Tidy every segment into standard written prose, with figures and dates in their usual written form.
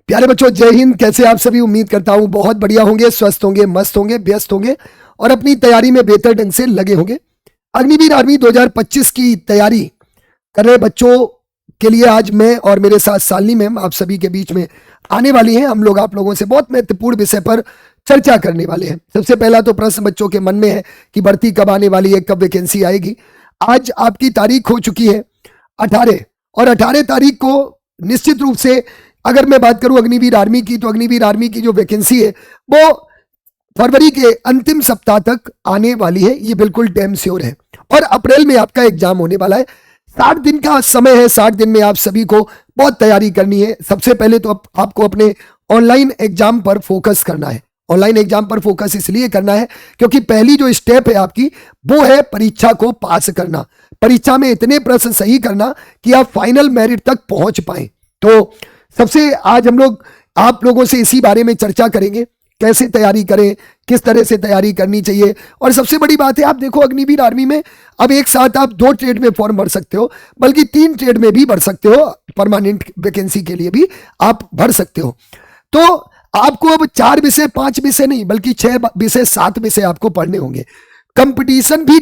प्यारे बच्चों, जय हिंद। कैसे आप सभी? उम्मीद करता हूं बहुत बढ़िया होंगे, स्वस्थ होंगे, मस्त होंगे, व्यस्त होंगे और अपनी तैयारी में बेहतर ढंग से लगे होंगे। अग्निवीर आर्मी 2025 की तैयारी कर रहे बच्चों के लिए आज मैं और मेरे साथ शालिनी मैम आप सभी के बीच में आने वाली हैं। हम लोग आप लोगों से बहुत महत्वपूर्ण विषय पर चर्चा करने वाले हैं। सबसे पहला तो प्रश्न बच्चों के मन में है कि भर्ती कब आने वाली है, कब वैकेंसी आएगी। आज आपकी तारीख हो चुकी है 18 और 18 तारीख को निश्चित रूप से अगर मैं बात करूं अग्निवीर आर्मी की, तो अग्निवीर आर्मी की जो वैकेंसी है वो फरवरी के अंतिम सप्ताह तक आने वाली है, ये बिल्कुल डैम श्योर है। और अप्रैल में आपका एग्जाम होने वाला है। 60 दिन का समय है। 60 दिन में आप सभी को बहुत तैयारी करनी है। सबसे पहले तो आपको अपने ऑनलाइन एग्जाम पर फोकस करना है। ऑनलाइन एग्जाम पर फोकस इसलिए करना है क्योंकि पहली जो स्टेप है आपकी वो है परीक्षा को पास करना। परीक्षा में इतने प्रश्न सही करना कि आप फाइनल मेरिट तक पहुंच पाए। तो सबसे आज हम लोग आप लोगों से इसी बारे में चर्चा करेंगे, कैसे तैयारी करें, किस तरह से तैयारी करनी चाहिए। और सबसे बड़ी बात है, आप देखो अग्निवीर आर्मी में अब एक साथ आप 2 ट्रेड में फॉर्म भर सकते हो, बल्कि 3 ट्रेड में भी भर सकते हो। परमानेंट वैकेंसी के लिए भी आप भर सकते हो। तो आपको अब 4 विषय 5 विषय नहीं बल्कि 6 विषय 7 विषय आपको पढ़ने होंगे। कंपटीशन भी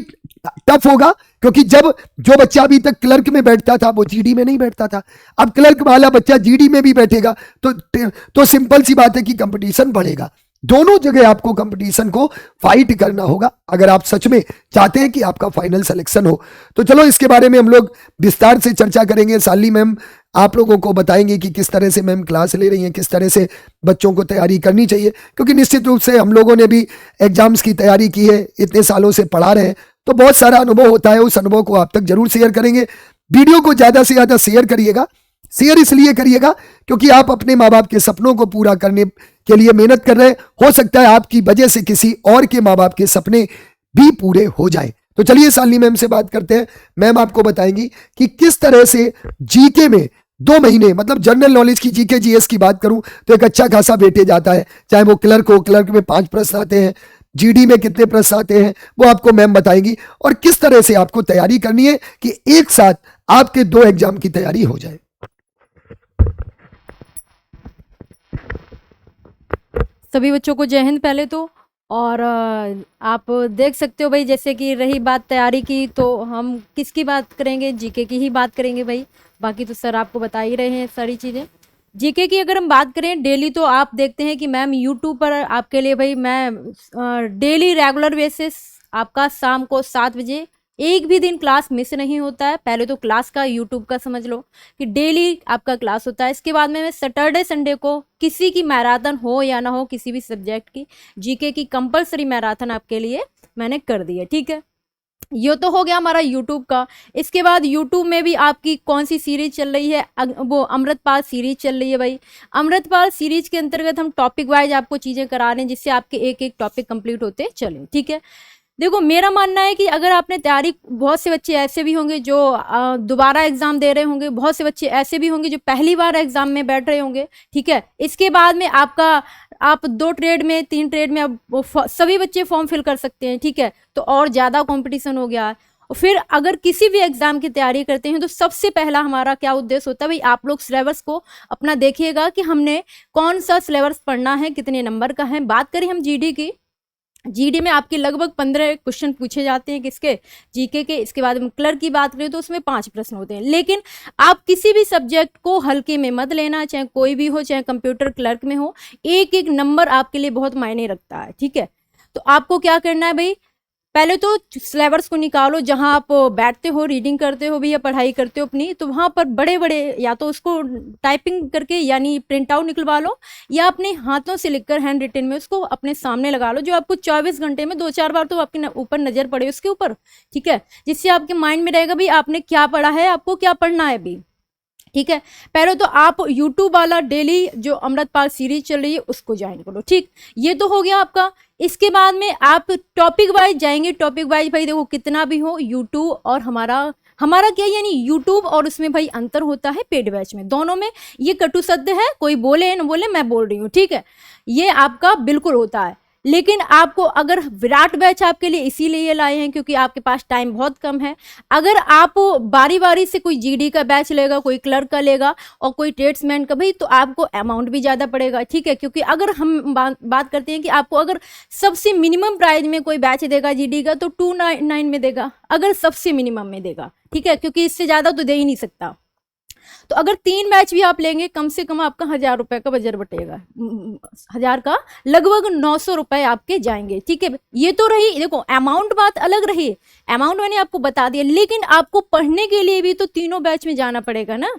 टफ होगा क्योंकि जब जो बच्चा अभी तक क्लर्क में बैठता था वो जीडी में नहीं बैठता था, अब क्लर्क वाला बच्चा जीडी में भी बैठेगा तो सिंपल सी बात है कि कंपटीशन बढ़ेगा। दोनों जगह आपको कंपटीशन को फाइट करना होगा अगर आप सच में चाहते हैं कि आपका फाइनल सिलेक्शन हो। तो चलो इसके बारे में हम लोग विस्तार से चर्चा करेंगे। शालिनी मैम आप लोगों को बताएंगे कि किस तरह से मैम क्लास ले रही हैं, किस तरह से बच्चों को तैयारी करनी चाहिए, क्योंकि निश्चित रूप से हम लोगों ने भी एग्जाम्स की तैयारी की है, इतने सालों से पढ़ा रहे हैं, तो बहुत सारा अनुभव होता है। उस अनुभव को आप तक जरूर शेयर करेंगे। वीडियो को ज्यादा से ज्यादा शेयर करिएगा। शेयर इसलिए करिएगा क्योंकि आप अपने माँ बाप के सपनों को पूरा करने के लिए मेहनत कर रहे हैं। हो सकता है आपकी वजह से किसी और के माँ बाप के सपने भी पूरे हो जाए। तो चलिए शालिनी मैम से बात करते हैं। मैम आपको बताएंगी कि किस तरह से जीके में 2 महीने, मतलब जनरल नॉलेज की जीके जीएस की बात करूं तो एक अच्छा खासा वेटेज आता है। चाहे वो क्लर्क हो, क्लर्क में 5 प्रश्न आते हैं, जीडी में कितने प्रश्न आते हैं वो आपको मैम बताएंगी, और किस तरह से आपको तैयारी करनी है कि एक साथ आपके 2 एग्जाम की तैयारी हो जाए। सभी बच्चों को जय हिंद पहले तो। और आप देख सकते हो भाई, जैसे कि रही बात तैयारी की तो हम किसकी बात करेंगे, जीके की ही बात करेंगे भाई। बाकी तो सर आपको बता ही रहे हैं सारी चीज़ें। जीके की अगर हम बात करें डेली, तो आप देखते हैं कि मैम यूट्यूब पर आपके लिए भाई मैं डेली रेगुलर बेसिस आपका शाम को 7 बजे एक भी दिन क्लास मिस नहीं होता है। पहले तो क्लास का यूट्यूब का समझ लो कि डेली आपका क्लास होता है। इसके बाद में मैं सैटरडे संडे को किसी की मैराथन हो या ना हो, किसी भी सब्जेक्ट की जीके की कंपलसरी मैराथन आपके लिए मैंने कर दी है, ठीक है। ये तो हो गया हमारा यूट्यूब का। इसके बाद यूट्यूब में भी आपकी कौन सी सीरीज चल रही है, वो अमृतपाल सीरीज चल रही है भाई। अमृतपाल सीरीज के अंतर्गत हम टॉपिक वाइज आपको चीज़ें करा रहे हैं जिससे आपके एक एक टॉपिक कंप्लीट होते चले, ठीक है। देखो मेरा मानना है कि अगर आपने तैयारी, बहुत से बच्चे ऐसे भी होंगे जो दोबारा एग्जाम दे रहे होंगे, बहुत से बच्चे ऐसे भी होंगे जो पहली बार एग्जाम में बैठ रहे होंगे, ठीक है। इसके बाद में आप 2 ट्रेड में 3 ट्रेड में अब सभी बच्चे फॉर्म फिल कर सकते हैं, ठीक है। तो और ज़्यादा कंपटीशन हो गया है। और फिर अगर किसी भी एग्जाम की तैयारी करते हैं तो सबसे पहला हमारा क्या उद्देश्य होता है भाई, आप लोग सिलेबस को अपना देखिएगा कि हमने कौन सा सिलेबस पढ़ना है, कितने नंबर का है। बात करें हम जीडी की, जीडी में आपके लगभग 15 क्वेश्चन पूछे जाते हैं, किसके, जीके के। इसके बाद हम क्लर्क की बात करें तो उसमें 5 प्रश्न होते हैं। लेकिन आप किसी भी सब्जेक्ट को हल्के में मत लेना, चाहे कोई भी हो, चाहे कंप्यूटर क्लर्क में हो, एक एक नंबर आपके लिए बहुत मायने रखता है, ठीक है। तो आपको क्या करना है भाई, पहले तो सिलेबस को निकालो, जहाँ आप बैठते हो, रीडिंग करते हो भी या पढ़ाई करते हो अपनी, तो वहाँ पर बड़े बड़े या तो उसको टाइपिंग करके यानी प्रिंट आउट निकलवा लो, या अपने हाथों से लिखकर हैंड रिटन में उसको अपने सामने लगा लो, जो आपको 24 घंटे में 2-4 बार तो आपके ऊपर नज़र पड़े उसके ऊपर, ठीक है। जिससे आपके माइंड में रहेगा भाई आपने क्या पढ़ा है, आपको क्या पढ़ना है अभी, ठीक है। पहले तो आप यूट्यूब वाला डेली जो अमृतपाल सीरीज चल रही है उसको ज्वाइन करो, ठीक। ये तो हो गया आपका। इसके बाद में आप टॉपिक वाइज जाएंगे। टॉपिक वाइज भाई देखो कितना भी हो, यूट्यूब और हमारा क्या, यानी यूट्यूब और उसमें भाई अंतर होता है पेड बैच में, दोनों में ये कटु शब्द है, कोई बोले न बोले मैं बोल रही हूँ, ठीक है। ये आपका बिल्कुल होता है। लेकिन आपको अगर विराट बैच आपके लिए इसीलिए लाए हैं क्योंकि आपके पास टाइम बहुत कम है। अगर आप बारी बारी से कोई जीडी का बैच लेगा, कोई क्लर्क का लेगा और कोई ट्रेड्समैन का भाई, तो आपको अमाउंट भी ज़्यादा पड़ेगा, ठीक है। क्योंकि अगर हम बात करते हैं कि आपको अगर सबसे मिनिमम प्राइस में कोई बैच देगा जीडी का तो 299 में देगा, अगर सबसे मिनिमम में देगा, ठीक है, क्योंकि इससे ज़्यादा तो दे ही नहीं सकता। तो अगर 3 बैच भी आप लेंगे कम से कम आपका 1000 रुपए का बजट बटेगा, 1000 का लगभग 900 रुपए आपके जाएंगे, ठीक है। ये तो रही, देखो अमाउंट बात अलग रही, अमाउंट मैंने आपको बता दिया, लेकिन आपको पढ़ने के लिए भी तो तीनों बैच में जाना पड़ेगा ना,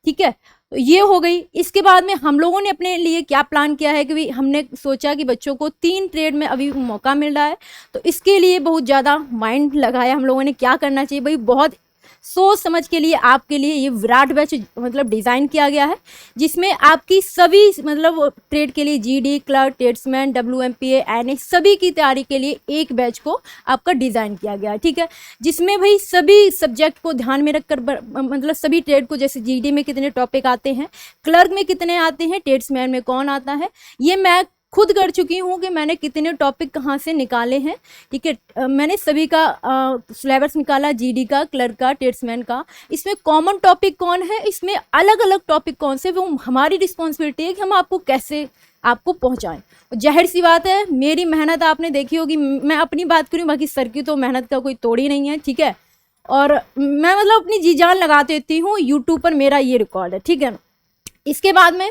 ठीक है। तो ये हो गई। इसके बाद में हम लोगों ने अपने लिए क्या प्लान किया है कि भाई हमने सोचा कि बच्चों को 3 ट्रेड में अभी मौका मिल रहा है, तो इसके लिए बहुत ज़्यादा माइंड लगाया हम लोगों ने, क्या करना चाहिए भाई, बहुत सोच समझ के लिए आपके लिए ये विराट बैच मतलब डिज़ाइन किया गया है, जिसमें आपकी सभी मतलब ट्रेड के लिए GD, clerk, tradesman, WMPA, NA सभी की तैयारी के लिए एक बैच को आपका डिज़ाइन किया गया है, ठीक है। जिसमें भाई सभी सब्जेक्ट को ध्यान में रखकर मतलब सभी ट्रेड को, जैसे जीडी में कितने टॉपिक आते हैं, क्लर्क में कितने आते हैं, ट्रेड्समैन में कौन आता है, ये मैं खुद कर चुकी हूँ कि मैंने कितने टॉपिक कहाँ से निकाले हैं, ठीक है। मैंने सभी का सिलेबस निकाला, जीडी का, क्लर्क का, ट्रेड्समैन का, इसमें कॉमन टॉपिक कौन है, इसमें अलग अलग टॉपिक कौन से, वो हमारी रिस्पॉन्सिबिलिटी है कि हम आपको कैसे आपको पहुँचाएँ। जाहिर सी बात है मेरी मेहनत आपने देखी होगी, मैं अपनी बात करूँ, बाकी सर की तो मेहनत का कोई तोड़ ही नहीं है, ठीक है। और मैं मतलब अपनी जी जान लगा देती हूँ, यूट्यूब पर मेरा ये रिकॉर्ड है, ठीक है। इसके बाद में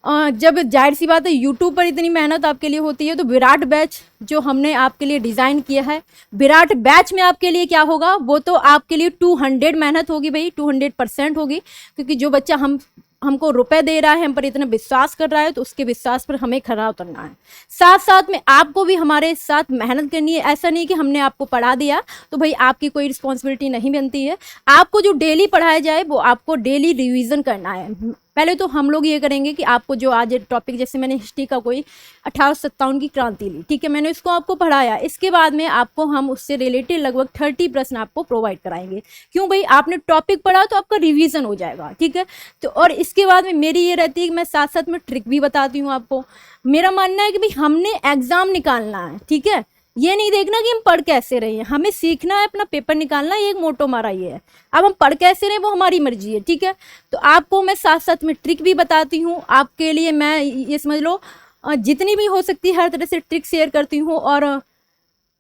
जब जाहिर सी बात है यूट्यूब पर इतनी मेहनत आपके लिए होती है, तो विराट बैच जो हमने आपके लिए डिज़ाइन किया है, विराट बैच में आपके लिए क्या होगा, वो तो आपके लिए 200 मेहनत होगी भाई, 200% होगी, क्योंकि जो बच्चा हमको रुपए दे रहा है, हम पर इतना विश्वास कर रहा है, तो उसके विश्वास पर हमें खरा उतरना है। साथ साथ में आपको भी हमारे साथ मेहनत करनी है। ऐसा नहीं कि हमने आपको पढ़ा दिया तो भाई आपकी कोई रिस्पॉन्सिबिलिटी नहीं बनती है। आपको जो डेली पढ़ाया जाए वो आपको डेली रिवीजन करना है। पहले तो हम लोग ये करेंगे कि आपको जो आज टॉपिक, जैसे मैंने हिस्ट्री का कोई 1857 की क्रांति ली, ठीक है, मैंने इसको आपको पढ़ाया, इसके बाद में आपको हम उससे रिलेटेड लगभग 30 प्रश्न आपको प्रोवाइड कराएंगे। क्यों भाई, आपने टॉपिक पढ़ा तो आपका रिवीजन हो जाएगा, ठीक है। तो और इसके बाद में मेरी ये रहती है कि मैं साथ साथ में ट्रिक भी बताती हूँ आपको। मेरा मानना है कि भाई हमने एग्जाम निकालना है, ठीक है, ये नहीं देखना कि हम पढ़ कैसे रहे हैं, हमें सीखना है, अपना पेपर निकालना है, ये एक मोटो मारा ये है। अब हम पढ़ कैसे रहे वो हमारी मर्जी है, ठीक है। तो आपको मैं साथ साथ में ट्रिक भी बताती हूँ, आपके लिए मैं ये समझ लो जितनी भी हो सकती है हर तरह से ट्रिक शेयर करती हूँ, और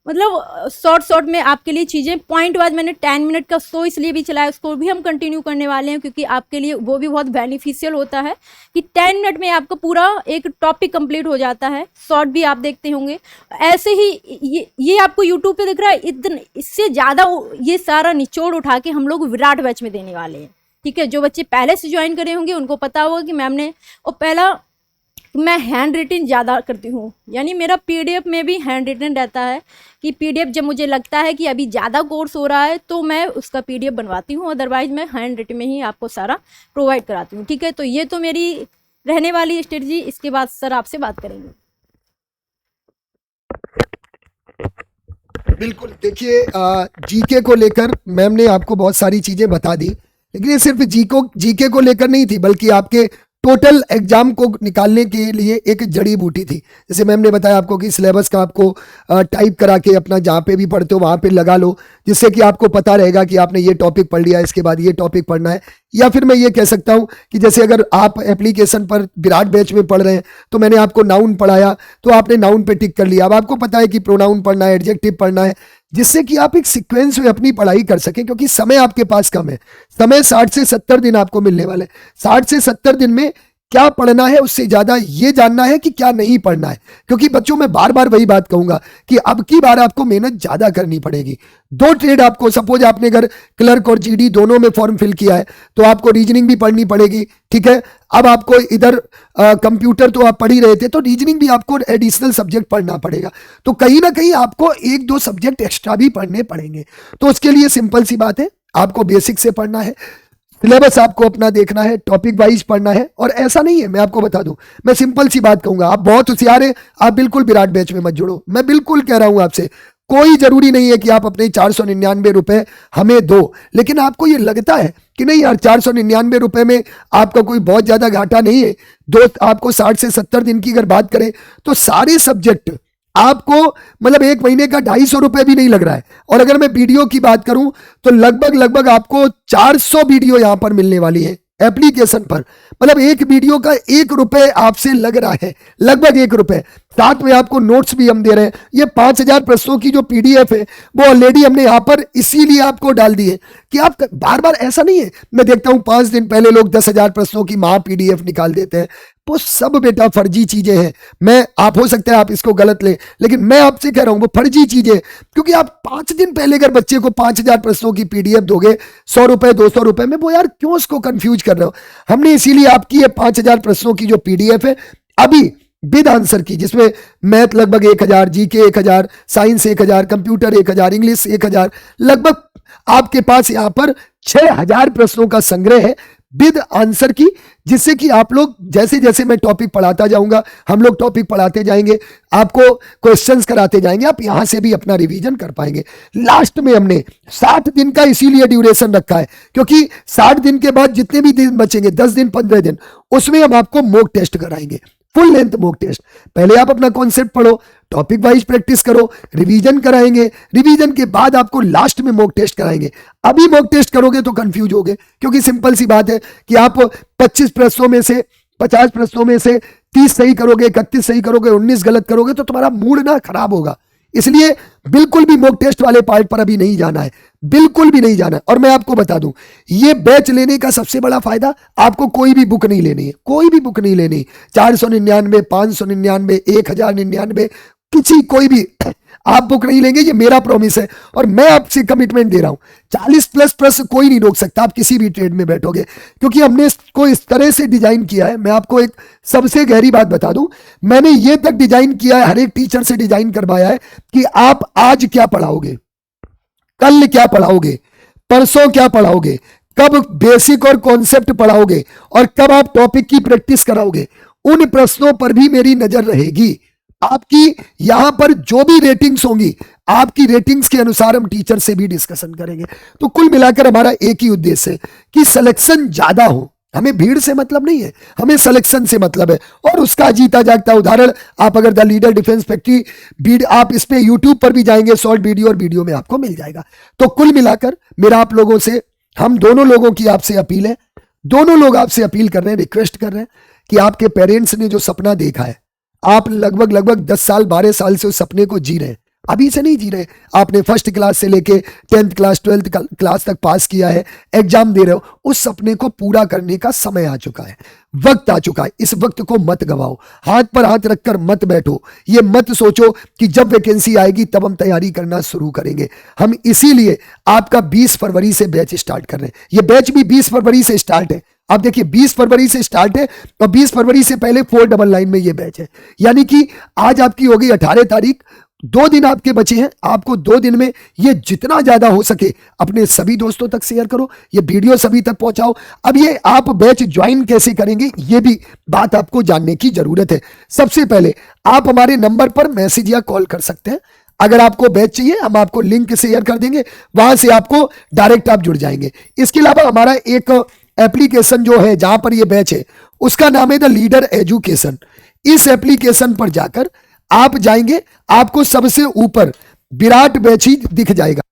मतलब शॉर्ट में आपके लिए चीज़ें पॉइंट वाइज। मैंने 10 मिनट का शो इसलिए भी चलाया, उसको भी हम कंटिन्यू करने वाले हैं, क्योंकि आपके लिए वो भी बहुत बेनिफिशियल होता है कि 10 मिनट में आपका पूरा एक टॉपिक कंप्लीट हो जाता है। शॉर्ट भी आप देखते होंगे, ऐसे ही ये आपको यूट्यूब पे दिख रहा है, इतना इससे ज़्यादा ये सारा निचोड़ उठा के हम लोग विराट बैच में देने वाले हैं, ठीक है। जो बच्चे पहले से ज्वाइन करे होंगे उनको पता होगा कि मैम ने, और पहला मैं हैंड रिटन ज़्यादा करती हूँ, यानी मेरा PDF में भी हैंड रिटन रहता है कि PDF जब मुझे लगता है कि अभी ज़्यादा कोर्स हो रहा है तो मैं उसका PDF बनवाती हूँ, अदरवाइज मैं हैंड रिटन में ही आपको सारा प्रोवाइड कराती हूँ, ठीक है। तो ये तो मेरी रहने वाली स्ट्रेटजी। इसके बाद सर आपसे बात करेंगे। बिल्कुल, देखिए जीके को लेकर मैम ने आपको बहुत सारी चीजें बता दी, लेकिन ये सिर्फ जीके को लेकर नहीं थी, बल्कि आपके टोटल एग्जाम को निकालने के लिए एक जड़ी बूटी थी। जैसे मैम ने बताया आपको कि सिलेबस का आपको टाइप करा के अपना जहाँ पे भी पढ़ते हो वहाँ पे लगा लो, जिससे कि आपको पता रहेगा कि आपने ये टॉपिक पढ़ लिया, इसके बाद ये टॉपिक पढ़ना है। या फिर मैं ये कह सकता हूँ कि जैसे अगर आप एप्लीकेशन पर विराट बैच में पढ़ रहे हैं तो मैंने आपको नाउन पढ़ाया तो आपने नाउन पे टिक कर लिया। अब आपको पता है कि प्रोनाउन पढ़ना है, एडजेक्टिव पढ़ना है, जिससे कि आप एक सीक्वेंस में अपनी पढ़ाई कर सकें, क्योंकि समय आपके पास कम है। समय 60 से 70 दिन आपको मिलने वाले। 60 से 70 दिन में क्या पढ़ना है, उससे ज्यादा ये जानना है कि क्या नहीं पढ़ना है। क्योंकि बच्चों में बार बार वही बात कहूंगा कि अब की बार आपको मेहनत ज्यादा करनी पड़ेगी। 2 ट्रेड आपको, सपोज आपने अगर क्लर्क और जीडी दोनों में फॉर्म फिल किया है तो आपको रीजनिंग भी पढ़नी पड़ेगी, ठीक है। अब आपको इधर कंप्यूटर तो आप पढ़ ही रहे थे, तो रीजनिंग भी आपको एडिशनल सब्जेक्ट पढ़ना पड़ेगा। तो कहीं ना कहीं आपको 1-2 सब्जेक्ट एक्स्ट्रा भी पढ़ने पड़ेंगे। तो उसके लिए सिंपल सी बात है, आपको बेसिक से पढ़ना है, सिलेबस आपको अपना देखना है, टॉपिक वाइज पढ़ना है। और ऐसा नहीं है, मैं आपको बता दूं, मैं सिंपल सी बात कहूंगा, आप बहुत होशियार हैं, आप बिल्कुल विराट बैच में मत जुड़ो। मैं बिल्कुल कह रहा हूं आपसे, कोई जरूरी नहीं है कि आप अपने 499 रुपए हमें दो, लेकिन आपको ये लगता है कि नहीं यार 499 रुपए में आपका कोई बहुत ज्यादा घाटा नहीं है। आपको 60 से 70 दिन की अगर बात करें तो सारे सब्जेक्ट आपको मतलब एक महीने का 250 रुपए भी नहीं लग रहा है। और अगर मैं वीडियो की बात करूं तो लगभग आपको 400 वीडियो यहां पर मिलने वाली है एप्लीकेशन पर। मतलब एक वीडियो का 1 रुपए आपसे लग रहा है, लगभग 1 रुपए। साथ में आपको नोट्स भी हम दे रहे हैं। ये 5000 प्रश्नों की जो पीडीएफ है वो ऑलरेडी हमने यहाँ पर इसीलिए आपको डाल दी है कि आप बार बार, ऐसा नहीं है, मैं देखता हूं 5 दिन पहले लोग 10,000 प्रश्नों की महा पीडीएफ निकाल देते हैं। वो सब बेटा फर्जी चीजें हैं। मैं, आप हो सकता है आप इसको गलत ले, लेकिन मैं आपसे कह रहा हूं वो फर्जी चीजें, क्योंकि आप 5 दिन पहले अगर बच्चे को 5000 प्रश्नों की पीडीएफ दोगे 100 रुपए 200 रुपए में, वो यार क्यों उसको कंफ्यूज कर रहे हो। हमने इसीलिए आपकी ये 5000 प्रश्नों की जो पीडीएफ है अभी विद आंसर की, जिसमें मैथ लगभग 1000, जीके 1000, साइंस 1000, कंप्यूटर 1000, इंग्लिश 1000, लगभग आपके पास यहां पर 6000 प्रश्नों का संग्रह है विद आंसर की, जिससे कि आप लोग जैसे जैसे मैं टॉपिक पढ़ाता जाऊंगा, हम लोग टॉपिक पढ़ाते जाएंगे, आपको क्वेश्चंस कराते जाएंगे, आप यहां से भी अपना रिवीजन कर पाएंगे। लास्ट में हमने 60 दिन का इसीलिए ड्यूरेशन रखा है, क्योंकि 60 दिन के बाद जितने भी दिन बचेंगे, 10 दिन 15 दिन, उसमें हम आपको मॉक टेस्ट कराएंगे, फुल लेंथ मॉक टेस्ट। पहले आप अपना कॉन्सेप्ट पढ़ो, टॉपिक वाइज प्रैक्टिस करो, रिवीजन कराएंगे, रिवीजन के बाद आपको लास्ट में मॉक टेस्ट कराएंगे। अभी मॉक टेस्ट करोगे तो कंफ्यूज होगे, क्योंकि सिंपल सी बात है कि आप 25 प्रश्नों में से 50 प्रश्नों में से 30 सही करोगे, 31 सही करोगे, 19 गलत करोगे तो तुम्हारा मूड ना खराब होगा। इसलिए बिल्कुल भी मॉक टेस्ट वाले पार्ट पर अभी नहीं जाना है, बिल्कुल भी नहीं जाना है। और मैं आपको बता दूं, ये बैच लेने का सबसे बड़ा फायदा, आपको कोई भी बुक नहीं लेनी है, कोई भी बुक नहीं लेनी। 499, 599, 1099, किसी कोई भी आप बुक नहीं लेंगे, ये मेरा प्रॉमिस है और मैं आपसे कमिटमेंट दे रहा हूं। 40+ प्रश्न कोई नहीं रोक सकता, आप किसी भी ट्रेड में बैठोगे, क्योंकि हमने इसको इस तरह से डिजाइन किया है। मैं आपको एक सबसे गहरी बात बता दूं, मैंने ये तक डिजाइन किया है, हर एक टीचर से डिजाइन करवाया है कि आप आज क्या पढ़ाओगे, कल क्या पढ़ाओगे, परसों क्या पढ़ाओगे, कब बेसिक और कॉन्सेप्ट पढ़ाओगे और कब आप टॉपिक की प्रैक्टिस कराओगे, उन प्रश्नों पर भी मेरी नजर रहेगी। आपकी यहां पर जो भी रेटिंग्स होंगी, आपकी रेटिंग्स के अनुसार हम टीचर से भी डिस्कशन करेंगे। तो कुल मिलाकर हमारा एक ही उद्देश्य है कि सिलेक्शन ज्यादा हो। हमें भीड़ से मतलब नहीं है, हमें सिलेक्शन से मतलब है। और उसका जीता जागता उदाहरण आप अगर द लीडर डिफेंस फैक्ट्री आप इस पे यूट्यूब पर भी जाएंगे, शॉर्ट वीडियो और वीडियो में आपको मिल जाएगा। तो कुल मिलाकर मेरा आप लोगों से, हम दोनों लोगों की आपसे अपील है, दोनों लोग आपसे अपील कर रहे हैं, रिक्वेस्ट कर रहे हैं कि आपके पेरेंट्स ने जो सपना देखा है, आप लगभग 10 साल 12 साल से उस सपने को जी रहे हैं, अभी से नहीं जी रहे। आपने फर्स्ट क्लास से लेके 10th क्लास 12th क्लास तक पास किया है, एग्जाम दे रहे हो, उस सपने को पूरा करने का समय आ चुका है, वक्त आ चुका है। इस वक्त को मत गवाओ, हाथ पर हाथ रखकर मत बैठो, ये मत सोचो कि जब वैकेंसी आएगी तब हम तैयारी करना शुरू करेंगे। हम इसीलिए आपका 20 फरवरी से बैच स्टार्ट कर रहे हैं। ये बैच भी 20 फरवरी से स्टार्ट है। आप देखिए 20 फरवरी से स्टार्ट है और 20 फरवरी से पहले 499 में ये बैच है। यानी कि आज आपकी हो गई 18 तारीख, 2 दिन आपके बचे हैं। आपको 2 दिन में ये जितना ज्यादा हो सके अपने सभी दोस्तों तक शेयर करो, ये वीडियो सभी तक पहुंचाओ। अब ये आप बैच ज्वाइन कैसे करेंगे, ये भी बात आपको जानने की जरूरत है। सबसे पहले आप हमारे नंबर पर मैसेज या कॉल कर सकते हैं। अगर आपको बैच चाहिए हम आपको लिंक शेयर कर देंगे, वहां से आपको डायरेक्ट आप जुड़ जाएंगे। इसके अलावा हमारा एक एप्लीकेशन जो है जहां पर ये बैच है, उसका नाम है द लीडर एजुकेशन। इस एप्लीकेशन पर जाकर आप जाएंगे, आपको सबसे ऊपर विराट बैच ही दिख जाएगा,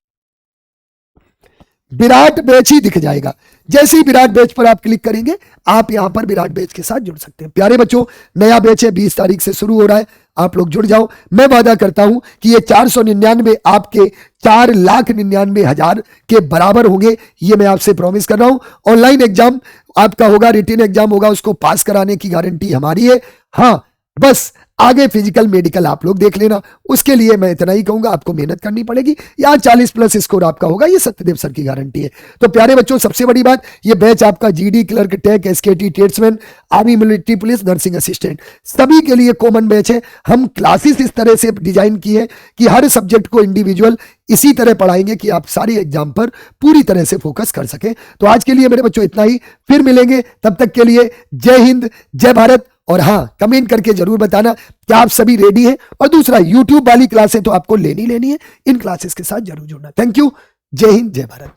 विराट बैच ही दिख जाएगा। जैसे ही विराट बैच पर आप क्लिक करेंगे, आप यहां पर विराट बैच के साथ जुड़ सकते हैं। प्यारे बच्चों, नया बैच है, 20 तारीख से शुरू हो रहा है, आप लोग जुड़ जाओ। मैं वादा करता हूं कि ये 499 आपके 4,99,000 के बराबर होंगे, ये मैं आपसे प्रॉमिस कर रहा हूं। ऑनलाइन एग्जाम आपका होगा, रिटन एग्जाम होगा, उसको पास कराने की गारंटी हमारी है। हाँ, बस आगे फिजिकल मेडिकल आप लोग देख लेना, उसके लिए मैं इतना ही कहूंगा, आपको मेहनत करनी पड़ेगी। यार 40+ स्कोर आपका होगा, ये सत्यदेव सर की गारंटी है। तो प्यारे बच्चों, सबसे बड़ी बात, ये बैच आपका GD, clerk, tech, SKT, tradesman, army, military police, nursing assistant सभी के लिए कॉमन बैच है। हम क्लासेस इस तरह से डिजाइन की है कि हर सब्जेक्ट को इंडिविजुअल इसी तरह पढ़ाएंगे कि आप सारे एग्जाम पर पूरी तरह से फोकस कर सके। तो आज के लिए मेरे बच्चों इतना ही, फिर मिलेंगे, तब तक के लिए जय हिंद, जय भारत। और हाँ, कमेंट करके जरूर बताना कि आप सभी रेडी हैं। और दूसरा, यूट्यूब वाली क्लासें तो आपको लेनी है, इन क्लासेस के साथ जरूर जुड़ना। थैंक यू, जय हिंद, जय भारत।